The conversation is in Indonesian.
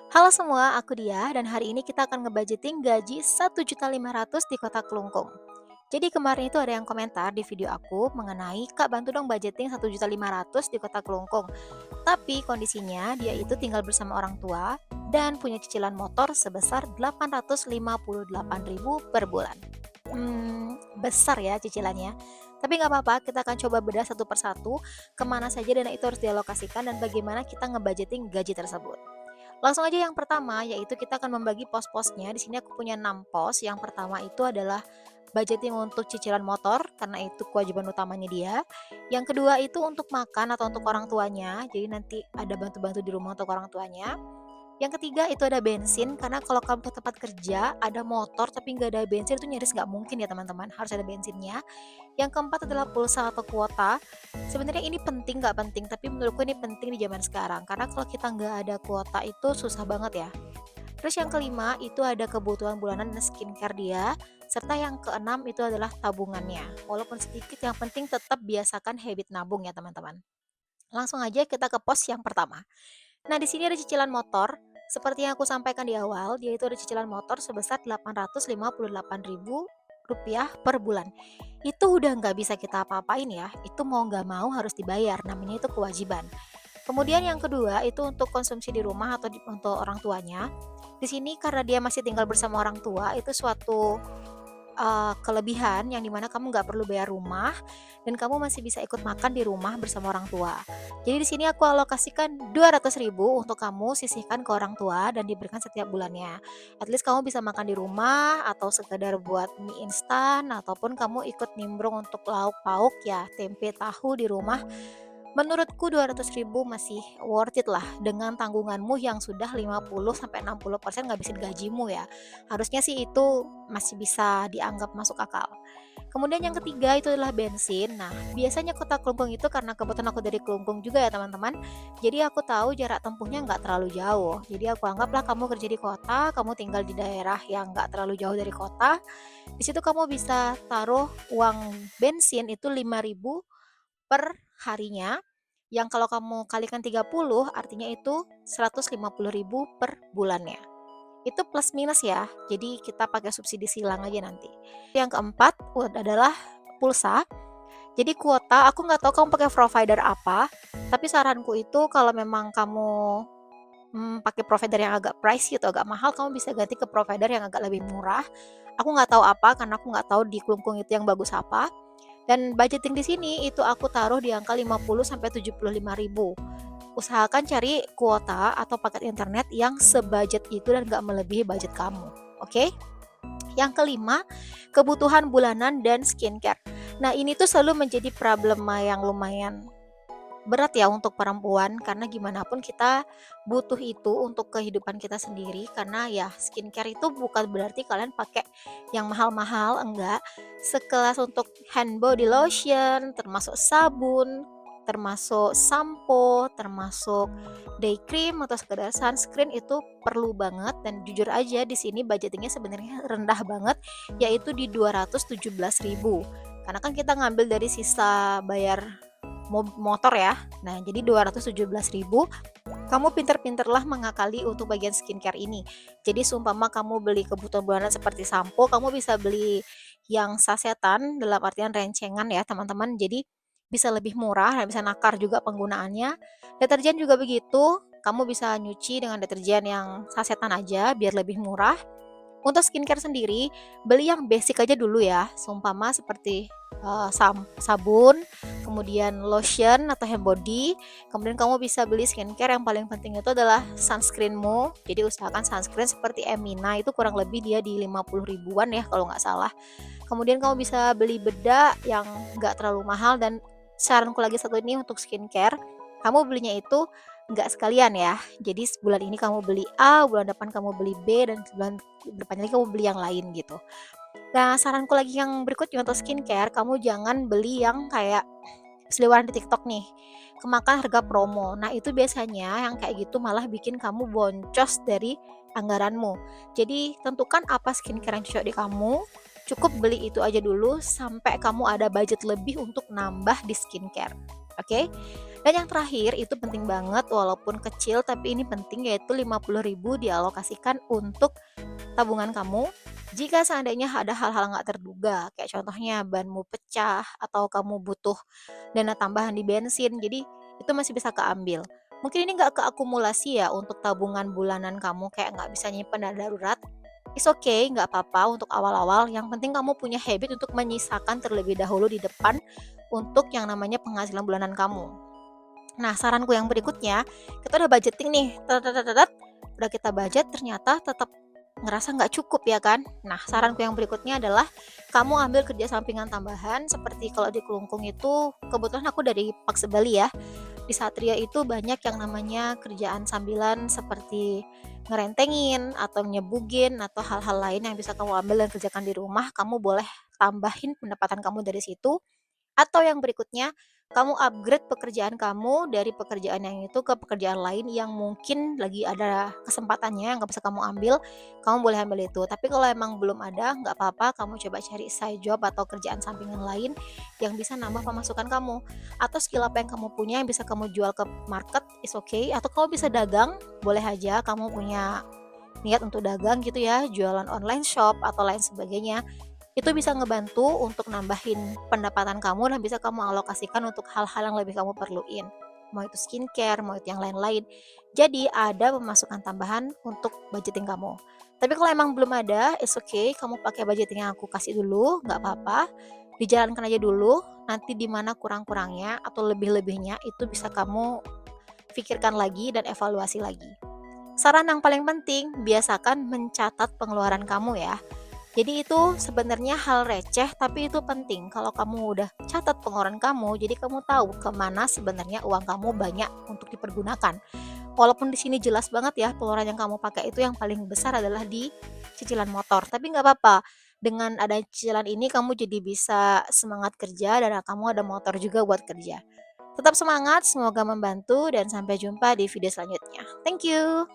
Halo semua, aku Dia dan hari ini kita akan ngebudgeting gaji 1.500.000 di Kota Kelungkung. Jadi kemarin itu ada yang komentar di video aku mengenai, "Kak, bantu dong budgeting 1.500.000 di Kota Kelungkung." Tapi kondisinya dia itu tinggal bersama orang tua dan punya cicilan motor sebesar 858.000 per bulan. Besar ya cicilannya. Tapi nggak apa-apa, kita akan coba bedah satu persatu kemana saja dana itu harus dialokasikan dan bagaimana kita ngebudgeting gaji tersebut. Langsung aja yang pertama, yaitu kita akan membagi pos-posnya. Di sini aku punya 6 pos. Yang pertama itu adalah budgeting untuk cicilan motor, karena itu kewajiban utamanya dia. Yang kedua itu untuk makan atau untuk orang tuanya, jadi nanti ada bantu-bantu di rumah untuk orang tuanya. Yang ketiga itu ada bensin, karena kalau kamu ke tempat kerja ada motor tapi nggak ada bensin itu nyaris nggak mungkin ya teman-teman, harus ada bensinnya. Yang keempat adalah pulsa atau kuota. Sebenarnya ini penting nggak penting, tapi menurutku ini penting di zaman sekarang, karena kalau kita nggak ada kuota itu susah banget ya. Terus yang kelima itu ada kebutuhan bulanan dan skincare dia, serta yang keenam itu adalah tabungannya. Walaupun sedikit yang penting tetap biasakan habit nabung ya teman-teman. Langsung aja kita ke pos yang pertama. Nah, di sini ada cicilan motor. Seperti yang aku sampaikan di awal, dia itu ada cicilan motor sebesar Rp858.000 per bulan. Itu udah nggak bisa kita apa-apain ya, itu mau nggak mau harus dibayar, namanya itu kewajiban. Kemudian yang kedua itu untuk konsumsi di rumah atau untuk orang tuanya. Di sini karena dia masih tinggal bersama orang tua, itu suatu kelebihan yang dimana kamu nggak perlu bayar rumah dan kamu masih bisa ikut makan di rumah bersama orang tua. Jadi di sini aku alokasikan 200.000 untuk kamu sisihkan ke orang tua dan diberikan setiap bulannya. At least kamu bisa makan di rumah atau sekedar buat mie instan ataupun kamu ikut nimbrung untuk lauk pauk ya, tempe tahu di rumah. Menurutku 200.000 masih worth it lah dengan tanggunganmu yang sudah 50-60% ngabisin gajimu ya. Harusnya sih itu masih bisa dianggap masuk akal. Kemudian yang ketiga itu adalah bensin. Nah, biasanya Kota Kelungkung itu karena kebetulan aku dari Kelungkung juga ya teman-teman. Jadi aku tahu jarak tempuhnya nggak terlalu jauh. Jadi aku anggaplah kamu kerja di kota, kamu tinggal di daerah yang nggak terlalu jauh dari kota. Di situ kamu bisa taruh uang bensin itu 5.000 per harinya, yang kalau kamu kalikan 30 artinya itu 150.000 per bulannya. Itu plus minus ya, jadi kita pakai subsidi silang aja nanti. Yang keempat adalah pulsa. Jadi kuota, aku nggak tahu kamu pakai provider apa, tapi saranku itu kalau memang kamu pakai provider yang agak pricey atau agak mahal, kamu bisa ganti ke provider yang agak lebih murah. Aku nggak tahu apa, karena aku nggak tahu di Klungkung itu yang bagus apa. Dan budgeting di sini itu aku taruh di angka 50 sampai 75.000. Usahakan cari kuota atau paket internet yang sebudget itu dan nggak melebihi budget kamu. Oke? Yang kelima, kebutuhan bulanan dan skincare. Nah, ini tuh selalu menjadi problema yang lumayan berat ya untuk perempuan, karena gimana pun kita butuh itu untuk kehidupan kita sendiri, karena ya skincare itu bukan berarti kalian pakai yang mahal-mahal, enggak. Sekelas untuk hand body lotion, termasuk sabun, termasuk sampo, termasuk day cream atau sekedar sunscreen itu perlu banget, dan jujur aja di sini budgetingnya sebenarnya rendah banget, yaitu di 217.000. Karena kan kita ngambil dari sisa bayar motor ya. Nah, jadi 217.000 kamu pinter-pinterlah mengakali untuk bagian skincare ini. Jadi seumpama kamu beli kebutuhan bulanan seperti sampo, kamu bisa beli yang sasetan dalam artian rencengan ya, teman-teman. Jadi bisa lebih murah dan bisa nakar juga penggunaannya. Deterjen juga begitu, kamu bisa nyuci dengan deterjen yang sasetan aja biar lebih murah. Untuk skincare sendiri, beli yang basic aja dulu ya, seumpama seperti sabun, kemudian lotion atau hand body, kemudian kamu bisa beli skincare yang paling penting itu adalah sunscreenmu. Jadi usahakan sunscreen seperti Emina itu kurang lebih dia di 50 ribuan ya kalau nggak salah. Kemudian kamu bisa beli bedak yang nggak terlalu mahal, dan saranku lagi satu ini untuk skincare, kamu belinya itu nggak sekalian ya. Jadi bulan ini kamu beli A, bulan depan kamu beli B, dan bulan depannya lagi kamu beli yang lain gitu. Nah, saranku lagi yang berikutnya untuk skincare, kamu jangan beli yang kayak seliweran di TikTok nih, kemakan harga promo. Nah, itu biasanya yang kayak gitu malah bikin kamu boncos dari anggaranmu. Jadi, tentukan apa skincare yang cocok di kamu, cukup beli itu aja dulu sampai kamu ada budget lebih untuk nambah di skincare. Oke. Dan yang terakhir itu penting banget walaupun kecil tapi ini penting yaitu 50.000 dialokasikan untuk tabungan kamu jika seandainya ada hal-hal nggak terduga, kayak contohnya banmu pecah atau kamu butuh dana tambahan di bensin, jadi itu masih bisa keambil. Mungkin ini nggak keakumulasi ya untuk tabungan bulanan kamu kayak nggak bisa nyimpen dana darurat. It's okay, nggak apa-apa untuk awal-awal. Yang penting kamu punya habit untuk menyisakan terlebih dahulu di depan untuk yang namanya penghasilan bulanan kamu. Nah, saranku yang berikutnya, kita udah budgeting nih, udah kita budget ternyata tetap ngerasa nggak cukup ya kan. Nah, saranku yang berikutnya adalah kamu ambil kerja sampingan tambahan seperti kalau di Kelungkung itu kebetulan aku dari Pax Bali ya. Di Satria itu banyak yang namanya kerjaan sambilan seperti ngerentengin atau nyebugin atau hal-hal lain yang bisa kamu ambil dan kerjakan di rumah, kamu boleh tambahin pendapatan kamu dari situ atau yang berikutnya, kamu upgrade pekerjaan kamu dari pekerjaan yang itu ke pekerjaan lain yang mungkin lagi ada kesempatannya yang nggak bisa kamu ambil, kamu boleh ambil itu. Tapi kalau emang belum ada, nggak apa-apa, kamu coba cari side job atau kerjaan sampingan lain yang bisa nambah pemasukan kamu. Atau skill apa yang kamu punya yang bisa kamu jual ke market, is okay. Atau kamu bisa dagang, boleh aja kamu punya niat untuk dagang gitu ya, jualan online shop atau lain sebagainya. Itu bisa ngebantu untuk nambahin pendapatan kamu dan bisa kamu alokasikan untuk hal-hal yang lebih kamu perluin. Mau itu skincare, mau itu yang lain-lain. Jadi ada pemasukan tambahan untuk budgeting kamu. Tapi kalau emang belum ada, it's okay, kamu pakai budgeting yang aku kasih dulu, nggak apa-apa. Dijalankan aja dulu, nanti di mana kurang-kurangnya atau lebih-lebihnya itu bisa kamu pikirkan lagi dan evaluasi lagi. Saran yang paling penting, biasakan mencatat pengeluaran kamu ya. Jadi itu sebenarnya hal receh tapi itu penting kalau kamu udah catat pengeluaran kamu, jadi kamu tahu kemana sebenarnya uang kamu banyak untuk dipergunakan. Walaupun di sini jelas banget ya pengeluaran yang kamu pakai itu yang paling besar adalah di cicilan motor, tapi nggak apa-apa. Dengan ada cicilan ini kamu jadi bisa semangat kerja dan kamu ada motor juga buat kerja. Tetap semangat, semoga membantu dan sampai jumpa di video selanjutnya. Thank you.